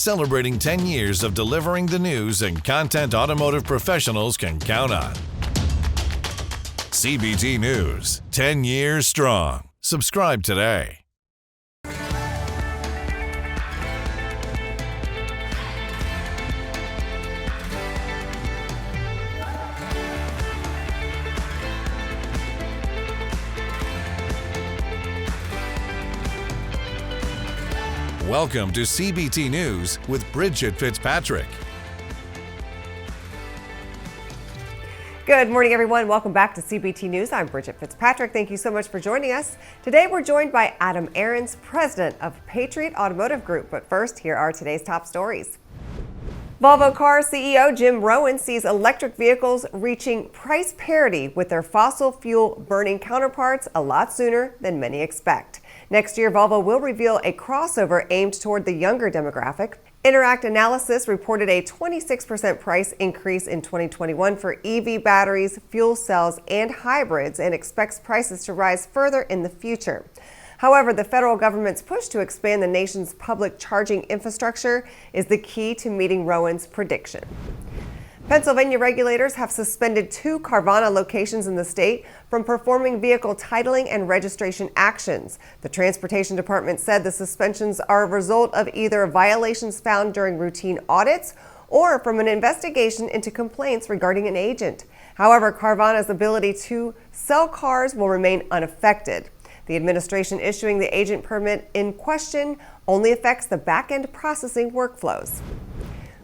celebrating 10 years of delivering the news and content automotive professionals can count on. CBT News, 10 years strong. Subscribe today. Welcome to CBT News with Bridget Fitzpatrick. Good morning, everyone. Welcome back to CBT News. I'm Bridget Fitzpatrick. Thank you so much for joining us. Today, we're joined by Adam Aarons, president of Patriot Automotive Group. But first, here are today's top stories. Volvo Car CEO Jim Rowan sees electric vehicles reaching price parity with their fossil fuel burning counterparts a lot sooner than many expect. Next year, Volvo will reveal a crossover aimed toward the younger demographic. Interact Analysis reported a 26% price increase in 2021 for EV batteries, fuel cells, and hybrids, and expects prices to rise further in the future. However, the federal government's push to expand the nation's public charging infrastructure is the key to meeting Rowan's prediction. Pennsylvania regulators have suspended 2 Carvana locations in the state from performing vehicle titling and registration actions. The Transportation Department said the suspensions are a result of either violations found during routine audits or from an investigation into complaints regarding an agent. However, Carvana's ability to sell cars will remain unaffected. The administration issuing the agent permit in question only affects the back-end processing workflows.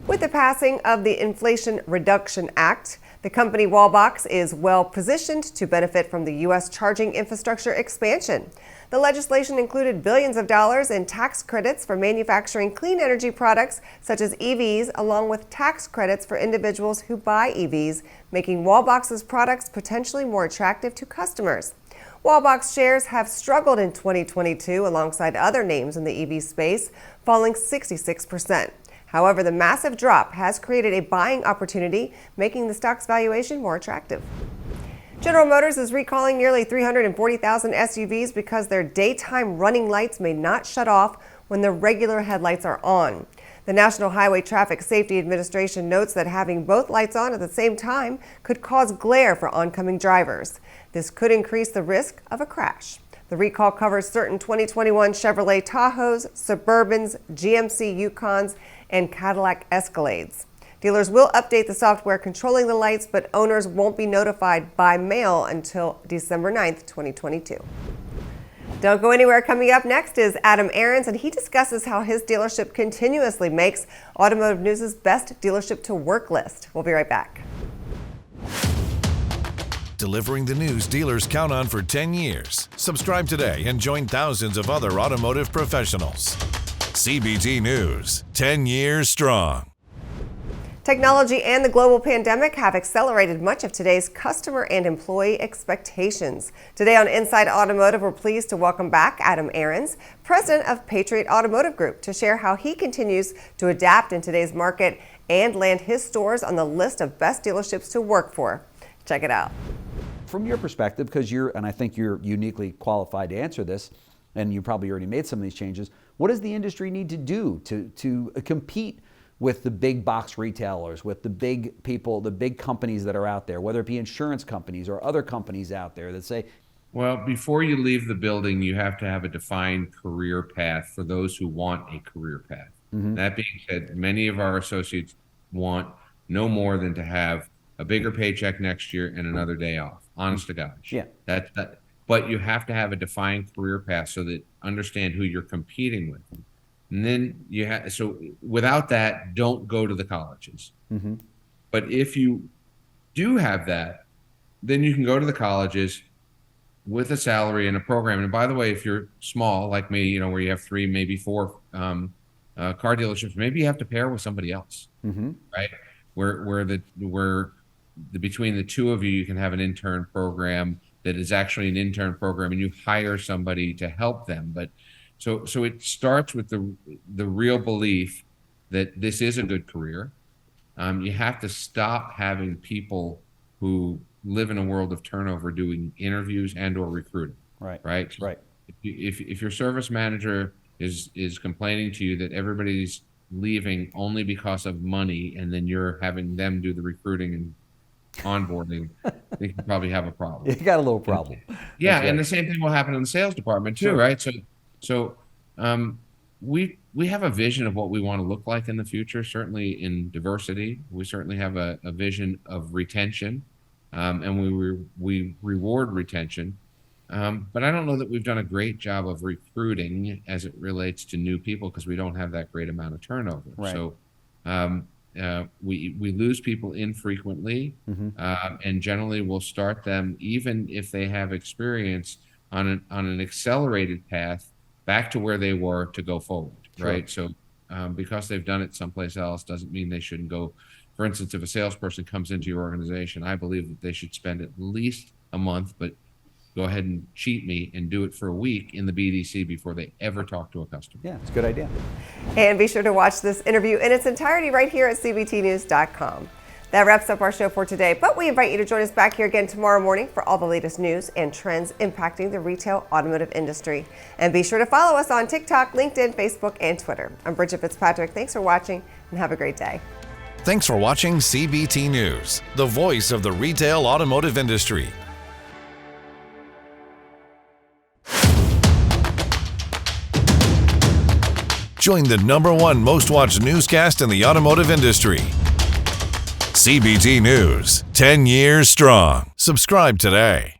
With the passing of the Inflation Reduction Act, the company Wallbox is well positioned to benefit from the U.S. charging infrastructure expansion. The legislation included billions of dollars in tax credits for manufacturing clean energy products such as EVs, along with tax credits for individuals who buy EVs, making Wallbox's products potentially more attractive to customers. Wallbox shares have struggled in 2022 alongside other names in the EV space, falling 66%. However, the massive drop has created a buying opportunity, making the stock's valuation more attractive. General Motors is recalling nearly 340,000 SUVs because their daytime running lights may not shut off when the regular headlights are on. The National Highway Traffic Safety Administration notes that having both lights on at the same time could cause glare for oncoming drivers. This could increase the risk of a crash. The recall covers certain 2021 Chevrolet Tahoes, Suburbans, GMC Yukons, and Cadillac Escalades. Dealers will update the software controlling the lights, but owners won't be notified by mail until December 9th, 2022. Don't go anywhere. Coming up next is Adam Aarons, and he discusses how his dealership continuously makes Automotive News' best dealership to work list. We'll be right back. Delivering the news dealers count on for 10 years. Subscribe today and join thousands of other automotive professionals. CBT News, 10 years strong. Technology and the global pandemic have accelerated much of today's customer and employee expectations. Today on Inside Automotive, we're pleased to welcome back Adam Aarons, president of Patriot Automotive Group, to share how he continues to adapt in today's market and land his stores on the list of best dealerships to work for. Check it out. From your perspective, because and I think you're uniquely qualified to answer this, and you probably already made some of these changes, what does the industry need to do to compete with the big box retailers, with the big people, the big companies that are out there, whether it be insurance companies or other companies out there that say, well, before you leave the building, you have to have a defined career path for those who want a career path. Mm-hmm. That being said, many of our associates want no more than to have a bigger paycheck next year and another day off. Honest to God. Yeah. But you have to have a defined career path so that understand who you're competing with. And then so without that, don't go to the colleges. Mm-hmm. But if you do have that, then you can go to the colleges with a salary and a program. And by the way, if you're small like me, where you have 3, maybe 4 car dealerships, maybe you have to pair with somebody else, mm-hmm. right? Where between the two of you, you can have an intern program that is actually an intern program, and you hire somebody to help them. But so it starts with the real belief that this is a good career. You have to stop having people who live in a world of turnover doing interviews and or recruiting. Right. Right. If your service manager is complaining to you that everybody's leaving only because of money, and then you're having them do the recruiting and onboarding, they can probably have a problem. You got a little problem. Yeah, That's right. and the same thing will happen in the sales department too, Sure. right? So we have a vision of what we want to look like in the future. Certainly in diversity, we certainly have a vision of retention, and we reward retention. But I don't know that we've done a great job of recruiting as it relates to new people because we don't have that great amount of turnover. Right. So we lose people infrequently, and generally we'll start them even if they have experience on an accelerated path back to where they were to go forward. Sure. Right. So because they've done it someplace else doesn't mean they shouldn't go. For instance, if a salesperson comes into your organization, I believe that they should spend at least a month, but go ahead and cheat me and do it for a week in the BDC before they ever talk to a customer. Yeah, it's a good idea. And be sure to watch this interview in its entirety right here at cbtnews.com. That wraps up our show for today, but we invite you to join us back here again tomorrow morning for all the latest news and trends impacting the retail automotive industry. And be sure to follow us on TikTok, LinkedIn, Facebook, and Twitter. I'm Bridget Fitzpatrick. Thanks for watching and have a great day. Thanks for watching CBT News, the voice of the retail automotive industry. Join the #1 most watched newscast in the automotive industry. CBT News, 10 years strong. Subscribe today.